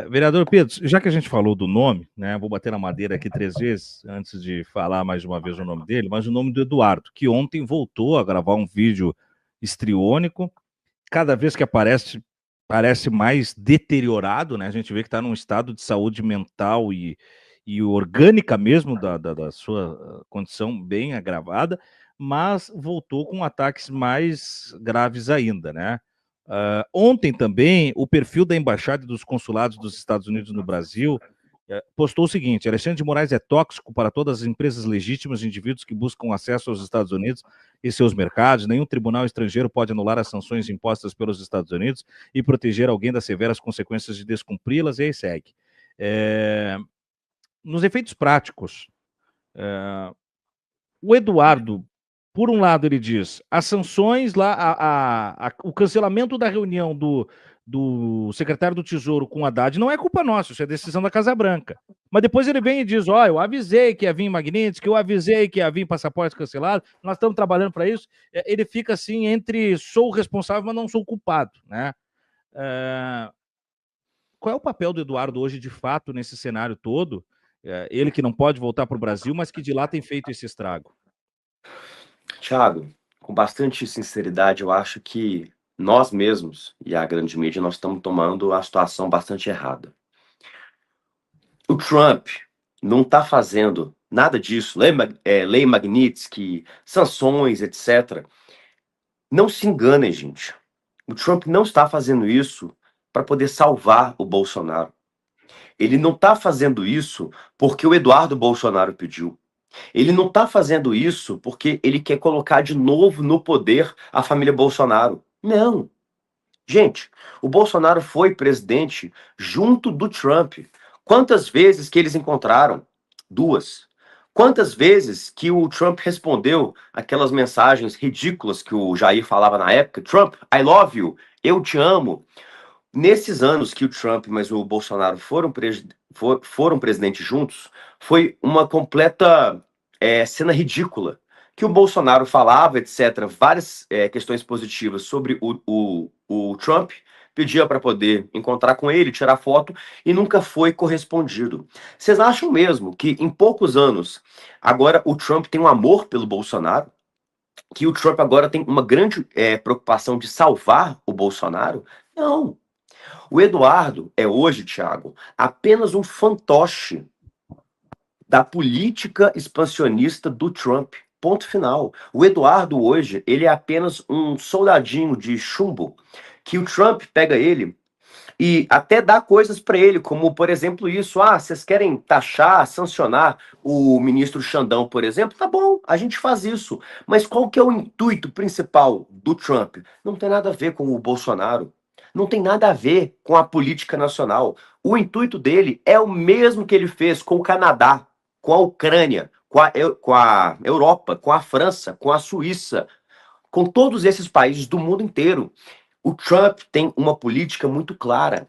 Vereador Pedro, já que a gente falou do nome, né? Vou bater na madeira aqui 3 vezes antes de falar mais uma vez o nome dele, mas o nome do Eduardo, que ontem voltou a gravar um vídeo histriônico. Cada vez que aparece, parece mais deteriorado, né? A gente vê que está num estado de saúde mental e orgânica mesmo da sua condição bem agravada, mas voltou com ataques mais graves ainda, né? Ontem também, o perfil da Embaixada e dos Consulados dos Estados Unidos no Brasil postou o seguinte: Alexandre de Moraes é tóxico para todas as empresas legítimas de indivíduos que buscam acesso aos Estados Unidos e seus mercados. Nenhum tribunal estrangeiro pode anular as sanções impostas pelos Estados Unidos e proteger alguém das severas consequências de descumpri-las. E aí segue. Nos efeitos práticos, o Eduardo, por um lado, ele diz as sanções lá, o cancelamento da reunião do secretário do Tesouro com o Haddad não é culpa nossa, isso é decisão da Casa Branca. Mas depois ele vem e diz: ó, eu avisei que ia vir Magnitsky, eu avisei que ia vir passaporte cancelado, nós estamos trabalhando para isso. Ele fica assim entre sou o responsável, mas não sou o culpado, né? Qual é o papel do Eduardo hoje, de fato, nesse cenário todo? Ele que não pode voltar para o Brasil, mas que de lá tem feito esse estrago. Thiago, com bastante sinceridade, eu acho que nós mesmos e a grande mídia nós estamos tomando a situação bastante errada. O Trump não está fazendo nada disso, lei Magnitsky, sanções, etc. Não se enganem, gente. O Trump não está fazendo isso para poder salvar o Bolsonaro. Ele não está fazendo isso porque o Eduardo Bolsonaro pediu. Ele não está fazendo isso porque ele quer colocar de novo no poder a família Bolsonaro. Não. Gente, o Bolsonaro foi presidente junto do Trump. Quantas vezes que eles encontraram? 2. Quantas vezes que o Trump respondeu aquelas mensagens ridículas que o Jair falava na época? Trump, I love you, eu te amo. Nesses anos que o Trump e o Bolsonaro foram presidentes juntos, foi uma completa cena ridícula. Que o Bolsonaro falava, etc., várias questões positivas sobre o Trump, pedia para poder encontrar com ele, tirar foto, e nunca foi correspondido. Vocês acham mesmo que em poucos anos, agora o Trump tem um amor pelo Bolsonaro? Que o Trump agora tem uma grande preocupação de salvar o Bolsonaro? Não. O Eduardo é hoje, Thiago, apenas um fantoche da política expansionista do Trump. Ponto final. O Eduardo hoje, ele é apenas um soldadinho de chumbo que o Trump pega ele e até dá coisas para ele, como, por exemplo, isso. Ah, vocês querem taxar, sancionar o ministro Xandão, por exemplo? Tá bom, a gente faz isso. Mas qual que é o intuito principal do Trump? Não tem nada a ver com o Bolsonaro. Não tem nada a ver com a política nacional. O intuito dele é o mesmo que ele fez com o Canadá, com a Ucrânia, com a Europa, com a França, com a Suíça, com todos esses países do mundo inteiro. O Trump tem uma política muito clara,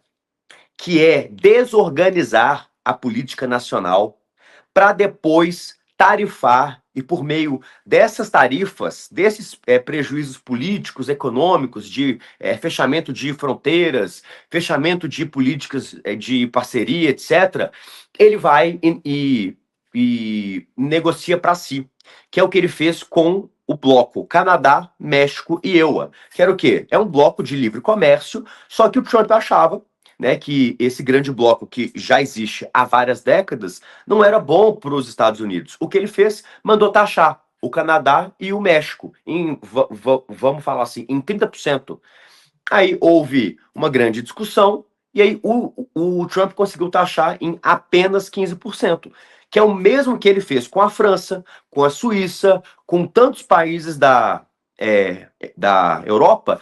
que é desorganizar a política nacional para depois tarifar e por meio dessas tarifas, desses prejuízos políticos, econômicos, de fechamento de fronteiras, fechamento de políticas de parceria, etc., ele vai e negocia para si, que é o que ele fez com o bloco Canadá, México e EUA, que era o quê? É um bloco de livre comércio, só que o Trump achava, né, que esse grande bloco que já existe há várias décadas não era bom para os Estados Unidos. O que ele fez? Mandou taxar o Canadá e o México em, vamos falar assim, em 30%. Aí houve uma grande discussão e aí o Trump conseguiu taxar em apenas 15%, que é o mesmo que ele fez com a França, com a Suíça, com tantos países da Europa.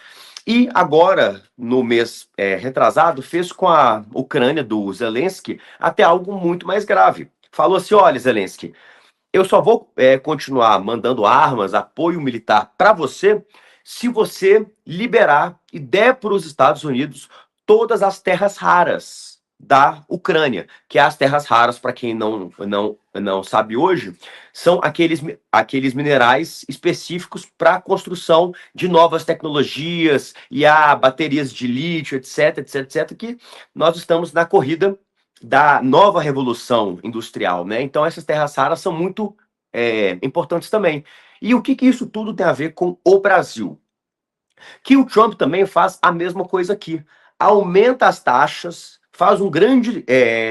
E agora, no mês retrasado, fez com a Ucrânia do Zelensky até algo muito mais grave. Falou assim: olha, Zelensky, eu só vou continuar mandando armas, apoio militar para você, se você liberar e der para os Estados Unidos todas as terras raras. da Ucrânia, que é as terras raras, para quem não sabe hoje, são aqueles minerais específicos para a construção de novas tecnologias e a baterias de lítio, etc, etc, etc, que nós estamos na corrida da nova revolução industrial, né? Então essas terras raras são muito importantes também. E o que isso tudo tem a ver com o Brasil? Que o Trump também faz a mesma coisa aqui. Aumenta as taxas, faz um grande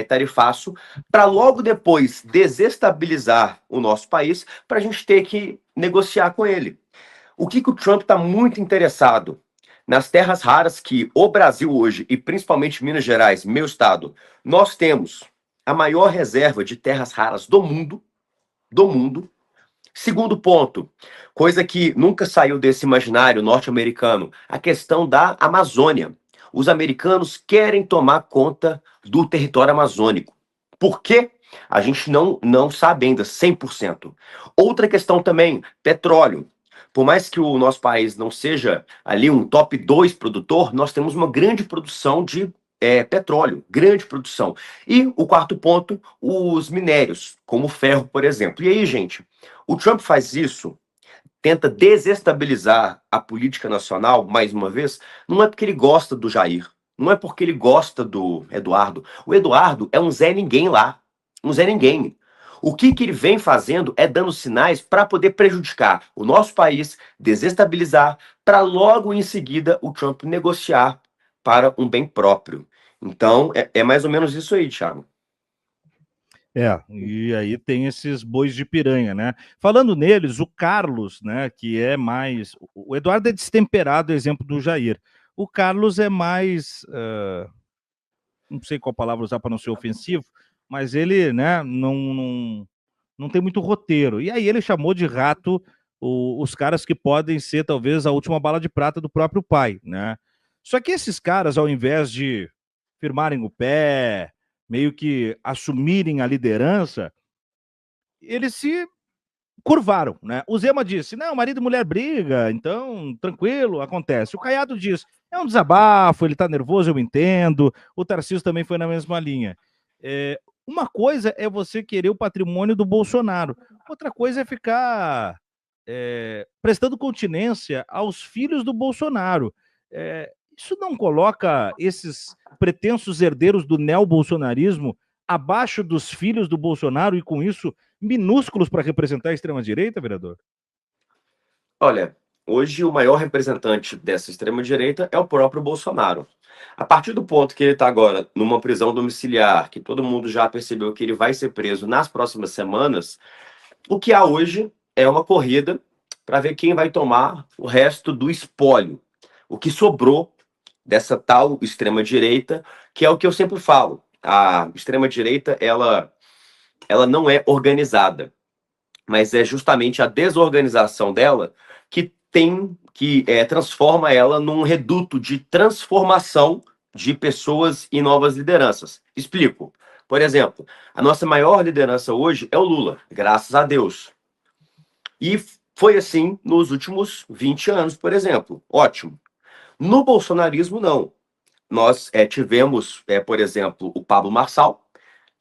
tarifaço, para logo depois desestabilizar o nosso país, para a gente ter que negociar com ele. O que o Trump está muito interessado? Nas terras raras que o Brasil hoje, e principalmente Minas Gerais, meu estado, nós temos a maior reserva de terras raras do mundo. Segundo ponto, coisa que nunca saiu desse imaginário norte-americano, a questão da Amazônia. Os americanos querem tomar conta do território amazônico. Por quê? A gente não sabe ainda 100%. Outra questão também, petróleo. Por mais que o nosso país não seja ali um top 2 produtor, nós temos uma grande produção de petróleo, grande produção. E o quarto ponto, os minérios, como o ferro, por exemplo. E aí, gente, o Trump faz isso, tenta desestabilizar a política nacional, mais uma vez, não é porque ele gosta do Jair, não é porque ele gosta do Eduardo. O Eduardo é um Zé Ninguém lá, um Zé Ninguém. O que ele vem fazendo é dando sinais para poder prejudicar o nosso país, desestabilizar, para logo em seguida o Trump negociar para um bem próprio. Então, é mais ou menos isso aí, Thiago. E aí tem esses bois de piranha, né? Falando neles, o Carlos, né, que é mais... O Eduardo é destemperado, exemplo do Jair. O Carlos é mais... não sei qual palavra usar para não ser ofensivo, mas ele, né, não tem muito roteiro. E aí ele chamou de rato os caras que podem ser, talvez, a última bala de prata do próprio pai, né? Só que esses caras, ao invés de firmarem o pé, meio que assumirem a liderança, eles se curvaram, né? O Zema disse, não, marido e mulher briga, então, tranquilo, acontece. O Caiado diz, é um desabafo, ele tá nervoso, eu entendo. O Tarcísio também foi na mesma linha. Uma coisa é você querer o patrimônio do Bolsonaro, outra coisa é ficar prestando continência aos filhos do Bolsonaro. Isso não coloca esses pretensos herdeiros do neobolsonarismo abaixo dos filhos do Bolsonaro e, com isso, minúsculos para representar a extrema-direita, vereador? Olha, hoje o maior representante dessa extrema-direita é o próprio Bolsonaro. A partir do ponto que ele está agora numa prisão domiciliar, que todo mundo já percebeu que ele vai ser preso nas próximas semanas, o que há hoje é uma corrida para ver quem vai tomar o resto do espólio, o que sobrou dessa tal extrema-direita, que é o que eu sempre falo. A extrema-direita, ela não é organizada, mas é justamente a desorganização dela que transforma ela num reduto de transformação de pessoas e novas lideranças. Explico. Por exemplo, a nossa maior liderança hoje é o Lula, graças a Deus. E foi assim nos últimos 20 anos, por exemplo. Ótimo. No bolsonarismo, não. Nós tivemos, por exemplo, o Pablo Marçal,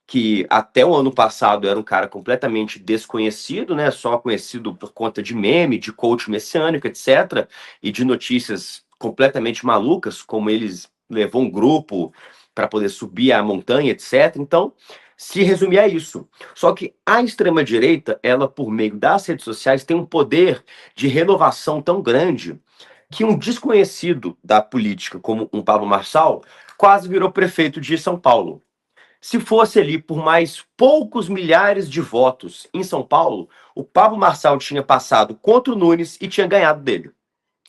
que até o ano passado era um cara completamente desconhecido, né? Só conhecido por conta de meme, de coach messiânico, etc. E de notícias completamente malucas, como eles levou um grupo para poder subir a montanha, etc. Então, se resumir a isso. Só que a extrema-direita, ela, por meio das redes sociais, tem um poder de renovação tão grande que um desconhecido da política, como um Pablo Marçal, quase virou prefeito de São Paulo. Se fosse ali por mais poucos milhares de votos em São Paulo, o Pablo Marçal tinha passado contra o Nunes e tinha ganhado dele.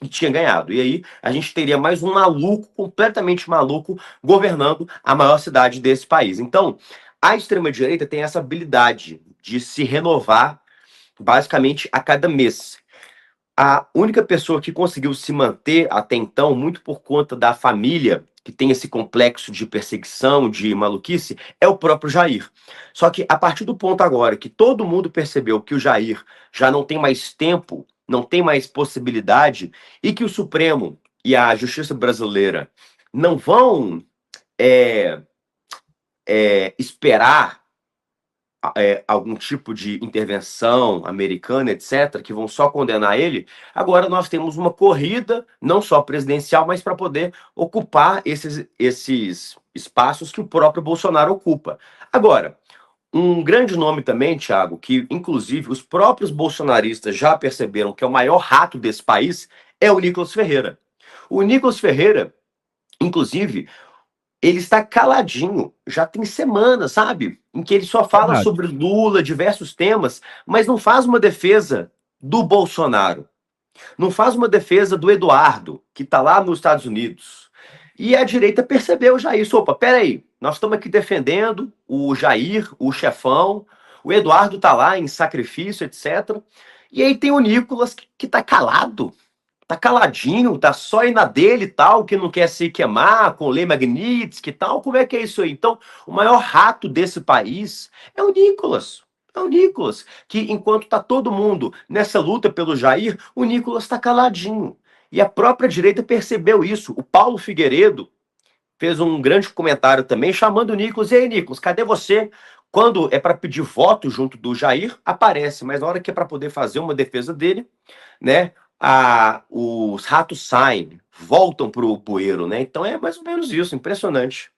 E tinha ganhado. E aí a gente teria mais um maluco, completamente maluco, governando a maior cidade desse país. Então, a extrema-direita tem essa habilidade de se renovar basicamente a cada mês. A única pessoa que conseguiu se manter até então, muito por conta da família, que tem esse complexo de perseguição, de maluquice, é o próprio Jair. Só que a partir do ponto agora que todo mundo percebeu que o Jair já não tem mais tempo, não tem mais possibilidade, e que o Supremo e a Justiça brasileira não vão esperar algum tipo de intervenção americana, etc., que vão só condenar ele, agora nós temos uma corrida, não só presidencial, mas para poder ocupar esses espaços que o próprio Bolsonaro ocupa. Agora, um grande nome também, Thiago, que inclusive os próprios bolsonaristas já perceberam que é o maior rato desse país, é o Nicolas Ferreira. O Nicolas Ferreira, inclusive, ele está caladinho, já tem semanas, sabe? Em que ele só fala Verdade. sobre Lula, diversos temas, mas não faz uma defesa do Bolsonaro, não faz uma defesa do Eduardo, que está lá nos Estados Unidos. E a direita percebeu já isso. Opa, peraí, nós estamos aqui defendendo o Jair, o chefão, o Eduardo está lá em sacrifício, etc. E aí tem o Nicolas que está calado, tá caladinho, tá só aí na dele e tal, que não quer se queimar com lei Magnitsky e tal. Como é que é isso aí? Então, o maior rato desse país é o Nicolas. É o Nicolas, que enquanto tá todo mundo nessa luta pelo Jair, o Nicolas tá caladinho. E a própria direita percebeu isso. O Paulo Figueiredo fez um grande comentário também, chamando o Nicolas. E aí, Nicolas, cadê você? Quando é para pedir voto junto do Jair, aparece, mas na hora que é para poder fazer uma defesa dele, né, os ratos saem, voltam pro bueiro, né? Então é mais ou menos isso, impressionante.